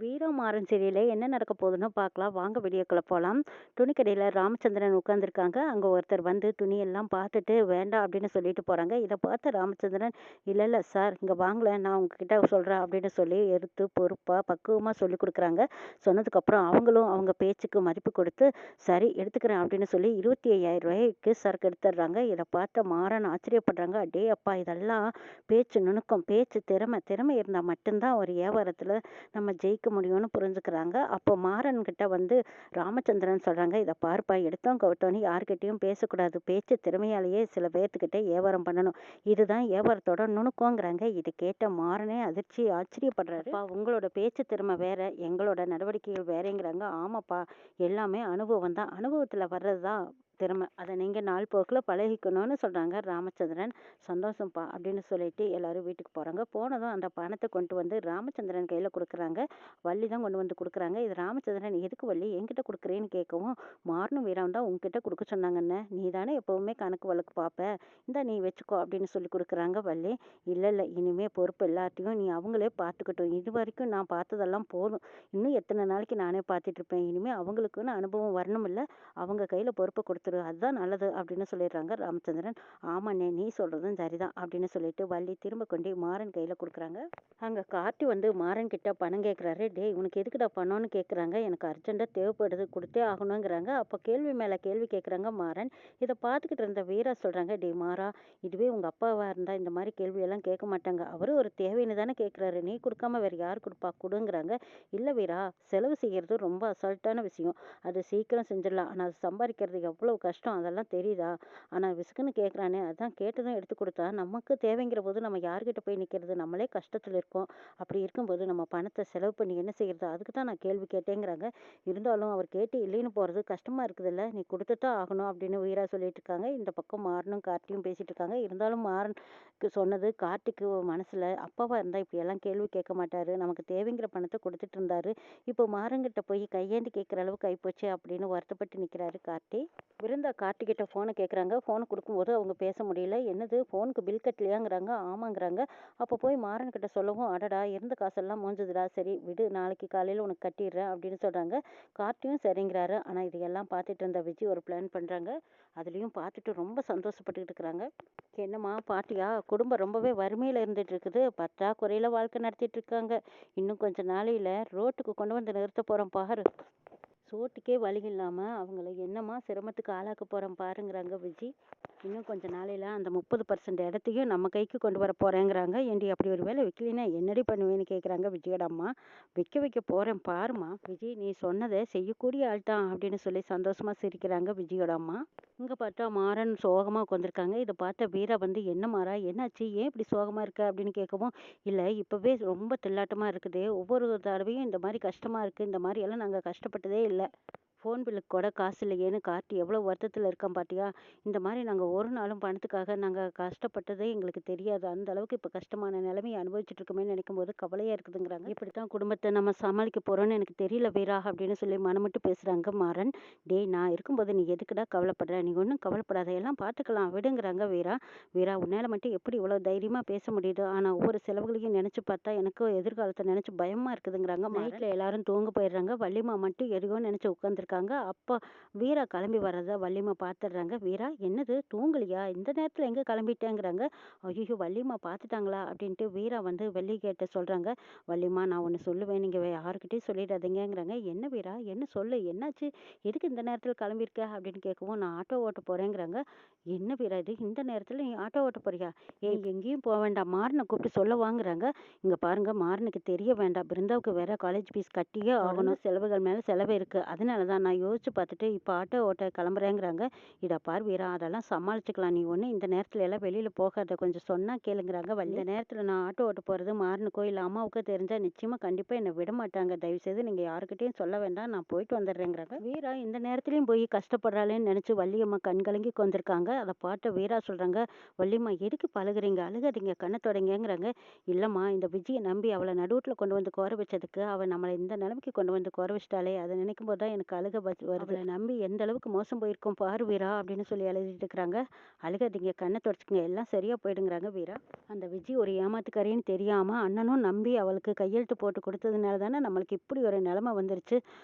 வீரமாறன் சீரியல்ல என்ன நடக்க போகுதுன்னு பார்க்கலாம். வாங்க வீடியோக்குள்ள போலாம். துணிக்கடையில ராமச்சந்திரன் உட்காந்துருக்காங்க. அங்க ஒருத்தர் வந்து துணியெல்லாம் பார்த்துட்டு வேண்டாம் அப்படின்னு சொல்லிட்டு போறாங்க. இத பார்த்த ராமச்சந்திரன், "இல்ல, இல்ல சார் இங்க வாங்களேன். நான் உங்ககிட்ட சொல்றேன்" அப்படின்னு சொல்லி எடுத்து பொறுப்பா, பக்குவமா சொல்லிக் குடுக்குறாங்க. சொன்னதுக்கப்புறம் அவங்களும் அவங்க பேச்சுக்கு மதிப்பு கொடுத்து, "சரி எடுத்துக்கிறேன்" அப்படின்னு சொல்லி ரூ. 25,000க்கு சரக்கு எடுத்துடுறாங்க. இத பார்த்த மாறன் ஆச்சரியப்படுறாங்க. "அடே அப்பா! இதெல்லாம் பேச்சு நுணுக்கம், பேச்சு திறமை இருந்தா மட்டும் தான் ஒரு வியாபாரத்துல நம்ம ஜெயிக்க முடியும்னு புரிஞ்சுக்கிறாங்க. அப்போ மாறன் கிட்ட வந்து ராமச்சந்திரன் சொல்றாங்க, "இத பாருப்பா, எடுத்தோம் கவுத்தோன்னு யார்கிட்டயும் பேசக்கூடாது. பேச்சு திறமையாலேயே சில பேர்த்துக்கிட்ட வியாபாரம் பண்ணணும். இதுதான் வியாபாரத்தோட நுணுக்கங்கிறாங்க." இது கேட்ட மாறனே அதிர்ச்சி ஆச்சரியப்படுறாரு. "அப்பா, உங்களோட பேச்சு திறமை வேற, எங்களோட நடவடிக்கைகள் வேறேங்கிறாங்க." "ஆமாப்பா, எல்லாமே அனுபவம் தான். அனுபவத்துல வர்றது தான் திறமை. அத நீங்க நாள் போக்குல பழகிக்கணும்னு" சொல்றாங்க ராமச்சந்திரன். "சந்தோஷம்ப்பா" அப்படின்னு சொல்லிட்டு எல்லாரும் வீட்டுக்கு போறாங்க. போனதும் அந்த பணத்த கொண்டு வந்து ராமச்சந்திரன் கையில குடுக்குறாங்க. வள்ளி தான் கொண்டு வந்து குடுக்குறாங்க. இது ராமச்சந்திரன், "எதுக்கு வள்ளி என்கிட்ட குடுக்குறேன்னு?" கேட்கவும், "மாறனும் வீராவும் தான் உன்கிட்ட குடுக்க சொன்னாங்கண்ணே. நீ தானே எப்பவுமே கணக்கு வழக்கு பார்ப்ப. இந்தா நீ வச்சுக்கோ" அப்படின்னு சொல்லி குடுக்குறாங்க வள்ளி. "இல்ல, இல்ல, இனிமே பொறுப்பு எல்லாத்தையும் நீ அவங்களே பார்த்துக்கட்டும். இதுவரைக்கும் நான் பார்த்ததெல்லாம் போதும். இன்னும் எத்தன நாளைக்கு நானே பார்த்துட்டு இருப்பேன். இனிமே அவங்களுக்குன்னு அனுபவம் வரணும்ல. அவங்க கையில பொறுப்ப குடுத்துரு. அதுதான் நல்லது" அப்படின்னு சொல்லிடுறாங்க ராமச்சந்திரன். "ஆமாண்ணே, நீ சொல்றதும் சரிதான்" அப்படின்னு சொல்லிட்டு வள்ளி திரும்ப கொண்டு மாறன் கையில குடுக்குறாங்க. அங்க கார்த்தி வந்து மாறன் கிட்ட பணம் கேட்குறாரு. "டேய், உனக்கு எதுக்குடா பணம்னு?" கேட்குறாங்க. "எனக்கு அர்ஜென்ட்டா தேவைப்படுது, குடுத்தே ஆகணுங்கிறாங்க." அப்போ கேள்வி மேல கேள்வி கேட்குறாங்க மாறன். இத பார்த்துக்கிட்டு இருந்த வீரா சொல்றாங்க, "டேய் மாறா, இதுவே உங்க அப்பாவா இருந்தா இந்த மாரி கேள்வியெல்லாம் கேட்க மாட்டாங்க. அவரு ஒரு தேவைன்னு தானே கேட்குறாரு. நீ குடுக்காம வேற யார் குடுப்பா? குடுங்கிறாங்க." "இல்ல வீரா, செலவு செய்யறது ரொம்ப அசால்ட்டான விஷயம். அது சீக்கிரம் செஞ்சிடலாம். ஆனா அது சம்பாதிக்கிறது எவ்வளவு கஷ்டம் அதெல்லாம் தெரியுதா? ஆனா விசுக்குன்னு கேட்குறானே, அதான் கேட்டதும் எடுத்து குடுத்தா நமக்கு தேவைங்கிற போது நம்ம யார்கிட்ட போய் நிக்கிறது? நம்மளே கஷ்டத்துல இருக்கோம். அப்படி இருக்கும்போது நம்ம பணத்த செலவு பண்ணி என்ன செய்யறது? அதுக்கு தான் நான் கேள்வி கேட்டேங்கிறாங்க. இருந்தாலும் அவர் கேட்டு இல்லைன்னு போறது கஷ்டமா இருக்குதுல்ல. நீ குடுத்து தான் ஆகணும்" அப்படின்னு வீரா சொல்லிட்டு இருக்காங்க. இந்த பக்கம் மாறனும் கார்த்தியும் பேசிட்டு இருக்காங்க. இருந்தாலும் மாறனுக்கு சொன்னது கார்த்திக்கு மனசுல, அப்பாவா இருந்தா இப்படியெல்லாம் கேள்வி கேட்க மாட்டாரு. நமக்கு தேவைங்கிற பணத்த குடுத்துட்டு இருந்தாரு. இப்போ மாறன்கிட்ட போய் கையேந்தி கேட்கிற அளவுக்கு ஆயிப்போச்சே அப்படின்னு வருத்தப்பட்டு நிக்கிறாரு கார்த்தி. விருந்தா கார்த்திகிட்ட ஃபோனை கேட்குறாங்க. ஃபோனை கொடுக்கும்போது அவங்க பேச முடியல. "என்னது, ஃபோனுக்கு பில் கட்டலையாங்கிறாங்க?" "ஆமாங்கிறாங்க." அப்போ போய் மாறன் கிட்ட சொல்லவும், "அடடா, இருந்த காசெல்லாம் மூஞ்சுதுடா. சரி விடு, நாளைக்கு காலையில் உனக்கு கட்டிடுறேன்" அப்படின்னு சொல்கிறாங்க. கார்த்தியும் சரிங்கிறாரு. ஆனால் இதையெல்லாம் பார்த்துட்டு இருந்த விஜய் ஒரு பிளான் பண்ணுறாங்க. அதுலேயும் பார்த்துட்டு ரொம்ப சந்தோஷப்பட்டுக்கிட்டு இருக்கிறாங்க. "என்னம்மா பாட்டியா, குடும்பம் ரொம்பவே வறுமையில் இருந்துட்டு இருக்குது. பற்றாக்குறையில் வாழ்க்கை நடத்திட்டு இருக்காங்க. இன்னும் கொஞ்ச நாளையில் ரோட்டுக்கு கொண்டு வந்து நிறுத்த போகிறோம் பாரு. சோட்டுக்கே வழி இல்லாம அவங்கள என்னம்மா சிரமத்துக்கு ஆளாக்க போறோம் பாருங்கிறாங்க விஜி. "இன்னும் கொஞ்ச நாளையில அந்த 30% இடத்தையும் நம்ம கைக்கு கொண்டு வர போறேங்கிறாங்க." "ஏண்டி, அப்படி ஒரு வேளை விற்கலைன்னா என்னடி பண்ணுவேன்னு?" கேட்குறாங்க விஜயோட அம்மா. "வைக்க போறேன் பாரும்மா. விஜி, நீ சொன்னதை செய்யக்கூடிய ஆள் தான்" அப்படின்னு சொல்லி சந்தோஷமா சிரிக்கிறாங்க விஜயோட அம்மா. இங்க பார்த்தா மாறன் சோகமா உட்காந்துருக்காங்க. இதை பார்த்த வீரா வந்து, "என்ன மாறா, என்னாச்சு, ஏன் இப்படி சோகமா இருக்க?" அப்படின்னு கேட்கவும், "இல்லை, இப்பவே ரொம்ப தில்லாட்டமா இருக்குது. ஒவ்வொரு தடவையும் இந்த மாதிரி கஷ்டமா இருக்கு. இந்த மாதிரி எல்லாம் நாங்கள் கஷ்டப்பட்டதே இல்லை. ஃபோன் பில்லுக்கு கூட காசு இல்லையேன்னு கார்த்தி எவ்வளோ வருத்தத்தில் இருக்கான் பார்த்தியா? இந்த மாதிரி நாங்கள் ஒரு நாளும் பணத்துக்காக நாங்கள் கஷ்டப்பட்டதே எங்களுக்கு தெரியாது. அந்த அளவுக்கு இப்போ கஷ்டமான நிலைமையை அனுபவிச்சுட்டு இருக்கோமேன்னு நினைக்கும்போது கவலையாக இருக்குதுங்கிறாங்க. இப்படித்தான் குடும்பத்தை நம்ம சமாளிக்க போகிறோன்னு எனக்கு தெரியல வீரா" அப்படின்னு சொல்லி மனமிட்டு பேசுகிறாங்க மாறன். "டேய், நான் இருக்கும்போது நீ எதுக்குடா கவலைப்படுற? நீ ஒன்றும் கவலைப்படாத, எல்லாம் பார்த்துக்கலாம் விடுங்கிறாங்க வீரா. "வீரா, உன்னால் மட்டும் எப்படி இவ்வளோ தைரியமாக பேச முடியுது? ஆனால் ஒவ்வொரு செலவுகளையும் நினச்சி பார்த்தா எனக்கு எதிர்காலத்தை நினச்சி பயமாக இருக்குதுங்கிறாங்க மாறன். நைட்டில் எல்லாரும் தூங்க போயிடுறாங்க. வள்ளிமா மட்டும் எதையோ நினச்சி உட்காந்துருக்காங்க. அப்போ வீரா கிளம்பி வர்றத வள்ளிமா பார்த்துடுறாங்க. "வீரா, என்னது, தூங்கலையா? இந்த நேரத்தில் எங்கே கிளம்பிட்டேங்கிறாங்க?" "ஐயோ, வள்ளிமா பார்த்துட்டாங்களா?" அப்படின்ட்டு வீரா வந்து வள்ளி கிட்ட சொல்கிறாங்க. "வள்ளிமா, நான் ஒன்று சொல்லுவேன், நீங்கள் யாருக்கிட்டையும் சொல்லிடாதீங்கங்கிறாங்க." "என்ன வீரா, என்ன சொல்லு, என்னாச்சு, எதுக்கு இந்த நேரத்தில் கிளம்பியிருக்க?" அப்படின்னு கேட்கவும், "நான் ஆட்டோ ஓட்ட போகிறேங்கிறாங்க." "என்ன வீரா இது, இந்த நேரத்தில் நீ ஆட்டோ ஓட்ட போறியா? ஏய், எங்கேயும் போக வேண்டாம், மாறனை கூப்பிட்டு சொல்ல வாங்குறாங்க." "இங்கே பாருங்க, மாறனுக்கு தெரிய வேண்டாம். பிருந்தாவுக்கு வேற காலேஜ் ஃபீஸ் கட்டியே ஆகணும். செலவுகள் மேலே செலவு இருக்குது. அதனால தான் நான் யோசிச்சு பார்த்துட்டு இப்போ ஆட்டோ ஓட்ட கிளம்புறேங்கிறாங்க." "இதை பார் வீரா, அதெல்லாம் சமாளிச்சுக்கலாம். நீ ஒன்று இந்த நேரத்துல எல்லாம் வெளியில் போகாத. கொஞ்சம் சொன்னா கேளுங்கிறாங்க வள்ளி. "இந்த நேரத்தில் நான் ஆட்டோ ஓட்ட போகிறது மாறனுக்கோ இல்லை அம்மாவுக்கோ தெரிஞ்சால் நிச்சயமாக கண்டிப்பாக என்னை விட மாட்டாங்க. தயவுசெய்து நீங்கள் யாருக்கிட்டையும் சொல்ல வேண்டாம். நான் போயிட்டு வந்துடுறேங்கிறாங்க." வீரா இந்த நேரத்துலையும் போய் கஷ்டப்படுறாளேன்னு நினச்சி வள்ளியம்மா கண் கலங்கி வந்திருக்காங்க. அதை பார்த்து வீரா சொல்கிறாங்க, "வள்ளிம்மா, எதுக்கு பழகுறீங்க? அழுகாதீங்க, கண்ணை தொடங்கிறாங்க." "இல்லைம்மா, இந்த விஜயை நம்பி அவளை நடுவுட்டில் கொண்டு வந்து கோர வச்சதுக்கு அவள் நம்மளை இந்த நிலைமைக்கு கொண்டு வந்து கோர வச்சிட்டாளே, அதை நினைக்கும் போது தான் எனக்கு அழுக அழுக வருது. அவளை நம்பி எந்த அளவுக்கு மோசம் போயிருக்கோம் பாரு வீரா அப்படின்னு சொல்லி அழுதுட்டு இருக்கிறாங்க. அழுகாதீங்க, கண்ணை தொடச்சிக்கங்க, எல்லாம் சரியா போயிடுங்கிறாங்க வீரா. அந்த விஜி ஒரு ஏமாத்துக்காரின்னு தெரியாம அண்ணனும் நம்பி அவளுக்கு கையெழுத்து போட்டு கொடுத்ததுனால தானே நம்மளுக்கு இப்படி ஒரு நிலைமை வந்துருச்சு.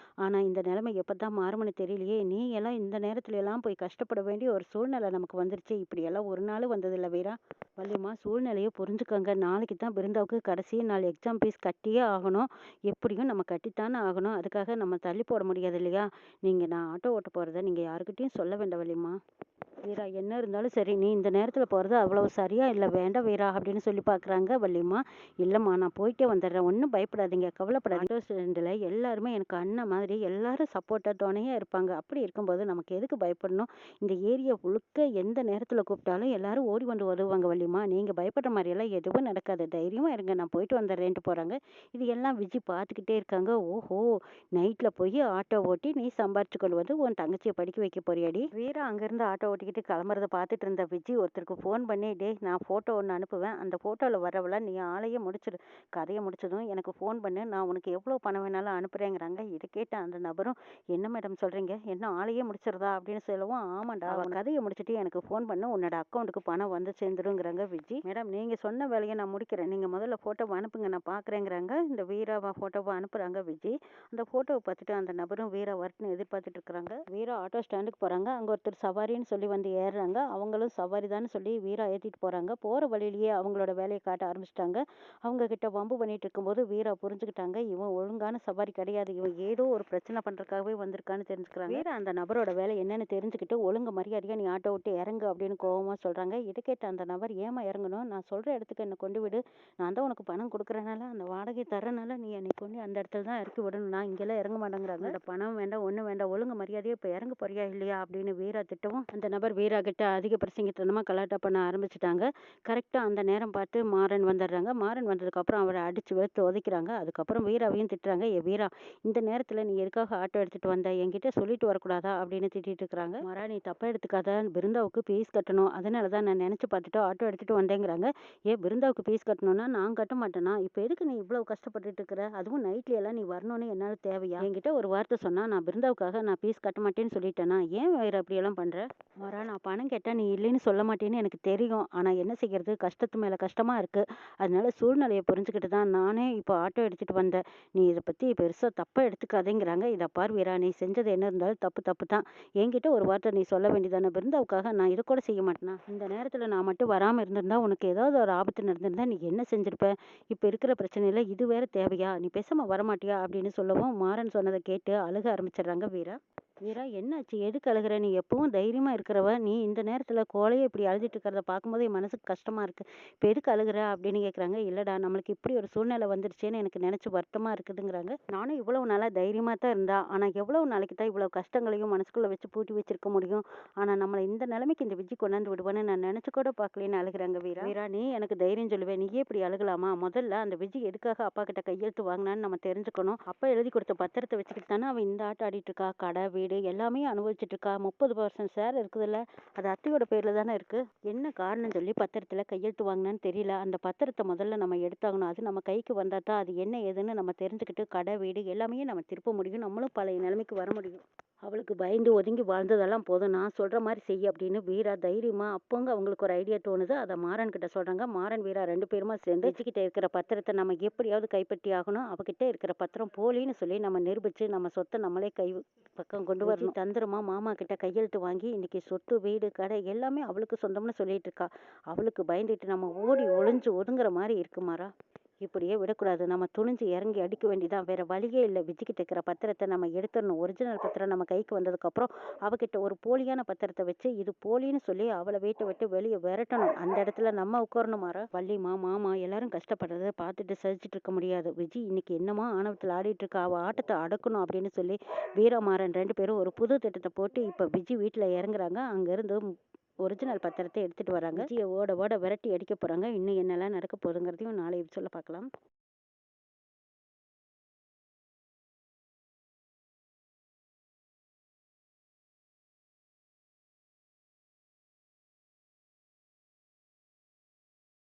ஆனா இந்த நிலைமை எப்பதான் மாறும்னு தெரியலையே. நீ எல்லாம் இந்த நேரத்துல எல்லாம் போய் கஷ்டப்பட வேண்டிய ஒரு சூழ்நிலை நமக்கு வந்துருச்சு. இப்படி எல்லாம் ஒரு நாள் வந்ததில்ல வீரா. வள்ளியம்மா, சூழ்நிலையை புரிஞ்சுக்கங்க. நாளைக்கு தான் பிருந்தாவுக்கு கடைசி நாள், எக்ஸாம் ஃபீஸ் கட்டியே ஆகணும். எப்படியும் நம்ம கட்டித்தானே ஆகணும். அதுக்காக நம்ம தள்ளி போட முடியாது இல்லையா? நான் ஆட்டோ ஓட்ட போறத நீங்க யாருக்கிட்டையும் சொல்ல வேண்டாம் வள்ளியம்மா. வீரா, என்ன இருந்தாலும் சரி, நீ இந்த நேரத்துல போறது அவ்வளவு சரியா இல்ல. வேண்டாம் வீரா அப்படின்னு சொல்லி பாக்குறாங்க வள்ளியம்மா. இல்லம்மா, நான் போயிட்டே வந்துடுறேன், ஒன்றும் பயப்படாதீங்க, கவலைப்படாதீங்க. ஆட்டோ ஸ்டாண்டில் எல்லாருமே எனக்கு அண்ணன் மாதிரி எல்லாரும் சப்போர்ட்டா துணையா இருப்பாங்க. அப்படி இருக்கும்போது நமக்கு எதுக்கு பயப்படணும்? இந்த ஏரியா முழுக்க எந்த நேரத்துல கூப்பிட்டாலும் எல்லாரும் ஓடி வந்து உதவுவாங்க வள்ளியம்மா. நீங்க பயப்படுற மாதிரி எல்லாம் எதுவும் நடக்காது, தைரியமா இருங்க, நான் போயிட்டு வந்துடுறேன்ட்டு போறாங்க. இது எல்லாம் விஜி பார்த்துக்கிட்டே இருக்காங்க. ஓஹோ, நைட்ல போய் ஆட்டோ ஓட்டி நீ சம்பாரிச்சு கொண்டு வந்து உன் தங்கச்சியை படிக்க வைக்க போறியாடி? வீரா அங்கிருந்து ஆட்டோ ஓட்டிக்கிட்டு கிளம்புறத பார்த்துட்டு இருந்த விஜி ஒருத்தருக்கு ஃபோன் பண்ணி, டே, நான் ஃபோட்டோ ஒன்று அனுப்புவேன், அந்த ஃபோட்டோவில் வரவள நீ ஆளையே முடிச்சிடு, கதையை முடிச்சதும் எனக்கு ஃபோன் பண்ணு, நான் உனக்கு எவ்வளோ பணம் வேணாலும் அனுப்புறேங்கிறாங்க. இதை கேட்ட அந்த நபரும், என்ன மேடம் சொல்றீங்க, என்ன ஆளையே முடிச்சிருதா அப்படின்னு சொல்லவும், ஆமாண்டா, அவன் கதையை முடிச்சுட்டு எனக்கு ஃபோன் பண்ணு, உன்னோட அக்கௌண்ட்டுக்கு பணம் வந்து சேர்ந்துருங்கிறாங்க விஜி. மேடம், நீங்கள் சொன்ன வேலையை நான் முடிக்கிறேன், நீங்கள் முதல்ல ஃபோட்டோவை அனுப்புங்க, நான் பார்க்குறேங்கிறாங்க. இந்த வீராவை ஃபோட்டோவை அனுப்புகிறாங்க விஜி. அந்த ஃபோட்டோவை பார்த்துட்டு அந்த நபரும் வீரா வரட்டுன்னு எதிர்பார்த்துட்டு இருக்கிறாங்க. வீரா ஆட்டோ ஸ்டாண்டுக்கு போகிறாங்க. அங்கே ஒருத்தர் சவாரின்னு சொல்லி வந்து ஏறுறாங்க. அவங்களும் சவாரி தான்னு சொல்லி வீரா ஏற்றிட்டு போகிறாங்க. போகிற வழியிலேயே அவங்களோட வேலையை காட்ட ஆரம்பிச்சிட்டாங்க. அவங்க கிட்ட வம்பு பண்ணிட்டு இருக்கும்போது வீரா புரிஞ்சுக்கிட்டாங்க, இவன் ஒழுங்கான சவாரி கிடையாது, இவன் ஏதோ ஒரு பிரச்சனை பண்ணுறதுக்காகவே வந்திருக்கான்னு தெரிஞ்சுக்கிறாங்க. வீரா அந்த நபரோட வேலை என்னன்னு தெரிஞ்சுக்கிட்டு, ஒழுங்கு மரியாதையாக நீ ஆட்டோ விட்டு இறங்கு அப்படின்னு கோவமாக சொல்கிறாங்க. இதை கேட்ட அந்த நபர், ஏமா இறங்கணும், நான் சொல்கிற இடத்துக்கு என்னை கொண்டு விடு, நான் தான் உனக்கு பணம் கொடுக்குறனால, அந்த வாடகை தரனால நீ என்னை கொண்டு அந்த இடத்துல தான் இறக்கி விடணும், நான் இங்கெல்லாம் இறங்க மாட்டேங்கிறாங்க. அந்த பணம் வேண்டாம், ஒன்றும் வேண்டாம், ஒழுங்கு மரியாதையாக இப்போ இறங்க போறியா இல்லையா அப்படின்னு வீரா திட்டவும், அந்த நபர் வீரா கிட்ட அதிக பிரசங்கித்தனமாக கலாட்டா பண்ண ஆரம்பிச்சிட்டாங்க. கரெக்டாக அந்த நேரம் பார்த்து மாறன் வந்துடுறாங்க. மாறன் வந்ததுக்கப்புறம் அவரை அடித்து வெளுத்து உதைக்கிறாங்க. அதுக்கப்புறம் வீராவையும் திட்டுறாங்க. ஏ வீரா, இந்த நேரத்தில் நீ எதுக்காக ஆட்டோ எடுத்துகிட்டு வந்த, என்கிட்ட சொல்லிட்டு வரக்கூடாதா அப்படின்னு திட்டிட்டு இருக்கிறாங்க. மாறா, நீ தப்பாக எடுத்துக்காத, பிருந்தாவுக்கு ஃபீஸ் கட்டணும், அதனால தான் நான் நினச்சி பார்த்துட்டு ஆட்டோ எடுத்துகிட்டு வந்தேங்கிறாங்க. பிருந்தாவுக்கு ஃபீஸ் கட்டணும்னா நான் கட்ட மாட்டேனா, இப்போ எதுக்கு நீ இவ்வளோ கஷ்டப்பட்டுட்டு இருக்கிற, அதுவும் நைட்லையெல்லாம் நீ வரணும்னு என்னால் தேவையா, என்கிட்ட ஒரு வார்த்தை சொன்னால் நான் பிருந்தாவுக்காக நான் ஃபீஸ் கட்ட மாட்டேன்னு சொல்லிட்டேனா, ஏன் வேற அப்படியெல்லாம் பண்ணுற? மாறா, நான் பணம் கேட்டால் நீ இல்லைன்னு சொல்ல மாட்டேன்னு எனக்கு தெரியும், ஆனால் என்ன செய்கிறது, கஷ்டத்து மேலே கஷ்டமாக இருக்குது, அதனால சூழ்நிலையை புரிஞ்சுக்கிட்டு தான் நானே இப்போ ஆட்டோ எடுத்துகிட்டு வந்தேன், நீ இதை பற்றி பெருசாக தப்பாக எடுத்துக்காதேங்கிறாங்க. இதை பார் வீரா, நீ செஞ்சது என்ன இருந்தாலும் தப்பு தப்பு தான், என்கிட்ட ஒரு வார்த்தை நீ சொல்ல வேண்டியதானே, பிருந்தாவுக்காக நான் இதை கூட செய்ய மாட்டேனா, இந்த நேரத்தில் நான் மட்டும் வராமல் இருந்திருந்தா உனக்கு ஏதாவது ஒரு ஆபத்து நடந்திருந்தா நீ என்ன செஞ்சிருப்ப, இப்போ இருக்கிற பிரச்சனையில் இது வேற தேவையா, நீ பேசாமல் வரமாட்டியா அப்படின்னு சொல்லவும், மாறன் சொன்னதை கேட்டு அழுக ஆரம்பிச்சிடுறாங்க வீரா. வீரா, என்னாச்சு, எதுக்கு அழுகுற, நீ எப்பவும் தைரியமா இருக்கிறவ, நீ இந்த நேரத்துல கோழையை இப்படி அழுதுட்டு இருக்கிறத பார்க்கும்போது என் மனசுக்கு கஷ்டமா இருக்கு, இப்போ எதுக்கு அழுகுற அப்படின்னு கேட்குறாங்க. இல்லடா, நம்மளுக்கு இப்படி ஒரு சூழ்நிலை வந்துருச்சேன்னு எனக்கு நினைச்சு வருத்தமா இருக்குதுங்கிறாங்க. நானும் இவ்வளவு நாளா தைரியமா தான் இருந்தா, ஆனா எவ்வளவு நாளைக்கு தான் இவ்வளவு கஷ்டங்களையும் மனசுக்குள்ள வச்சு பூட்டி வச்சிருக்க முடியும், ஆனா நம்மளை இந்த நிலைமைக்கு இந்த விஜய் கொண்டாந்து விடுவான்னு நான் நினைச்சு கூட பார்க்கலன்னு அழுகுறாங்க வீரா. வீரா, நீ எனக்கு தைரியம் சொல்லுவேன், நீயே இப்படி அழுகலாமா, முதல்ல அந்த விஜய் எதுக்காக அப்பா கிட்ட கையெழுத்து வாங்கினான்னு நம்ம தெரிஞ்சுக்கணும். அப்பா எழுதி கொடுத்த பத்திரத்தை வச்சுக்கிட்டு தானே அவன் இந்த ஆட்டம் ஆடிட்டு இருக்கா, கடை வீடு எல்லாமே அனுபவிச்சுட்டு இருக்கா, 30% ஷேர் இருக்குதுல்ல, அது அத்தையோட பேர்ல தானே இருக்கு, என்ன காரணம் சொல்லி பத்திரத்துல கையெழுத்து வாங்கினான்னு தெரியல, அந்த பத்திரத்தை முதல்ல நம்ம எடுத்தாகணும், அது நம்ம கைக்கு வந்தா தான் அது என்ன ஏதுன்னு நம்ம தெரிஞ்சுக்கிட்டு கடை வீடு எல்லாமே நம்ம திருப்ப முடியும், நம்மளும் பழைய நிலைமைக்கு வர முடியும். அவளுக்கு பயந்து ஒதுங்கி வாழ்ந்ததெல்லாம் போதும், நான் சொல்ற மாதிரி செய் அப்படின்னு வீரா தைரியமா, அப்போங்க அவங்களுக்கு ஒரு ஐடியா தோணுது, அதை மாறன் கிட்ட சொல்றாங்க. மாறன் வீரா 2 பேருமா சேர்ந்து வச்சுக்கிட்ட இருக்கிற பத்திரத்தை நம்ம எப்படியாவது கைப்பற்றி ஆகணும், அவகிட்ட இருக்கிற பத்திரம் போலின்னு சொல்லி நம்ம நிரூபிச்சு நம்ம சொத்தை நம்மளே கை பக்கம் கொண்டு வரணும். தந்திரமா மாமா கிட்ட கையெழுத்து வாங்கி இன்னைக்கு சொத்து வீடு கடை எல்லாமே அவளுக்கு சொந்தம்னு சொல்லிட்டு இருக்கா. அவளுக்கு பயந்துட்டு நம்ம ஓடி ஒளிஞ்சு ஒதுங்குற மாதிரி இருக்கு மாறா. இப்படியே விடக்கூடாது, நம்ம துணிஞ்சு இறங்கி அடிக்க வேண்டியதான், வேற வழியே இல்லை. விஜய்கிட்ட இருக்கிற பத்திரத்தை நம்ம எடுத்துடணும். ஒரிஜினல் பத்திரம் நம்ம கைக்கு வந்ததுக்கப்புறம் அவகிட்ட ஒரு போலியான பத்திரத்தை வச்சு இது போலின்னு சொல்லி அவளை வீட்டை விட்டு வெளியே விரட்டணும். அந்த இடத்துல நம்ம உட்காரணும். மாற வள்ளிமா மாமா எல்லாரும் கஷ்டப்படுறத பார்த்துட்டு சகிச்சுட்டு இருக்க முடியாது. விஜய் இன்னைக்கு என்னமா ஆணவத்தில் ஆடிட்டு இருக்கா, அவள் ஆட்டத்தை அடக்கணும் அப்படின்னு சொல்லி வீரமாறன் 2 பேரும் ஒரு புது திட்டத்தை போட்டு இப்போ விஜய் வீட்டில் இறங்குறாங்க. அங்கேருந்து ஒரிஜினல் பத்திரத்தை எடுத்துட்டு வராங்க. விஜயை ஓட ஓட விரட்டி அடிக்க போறாங்க. இன்னும் என்னெல்லாம் நடக்க போகுதுங்கிறதையும் நாளை சொல்ல பார்க்கலாம்.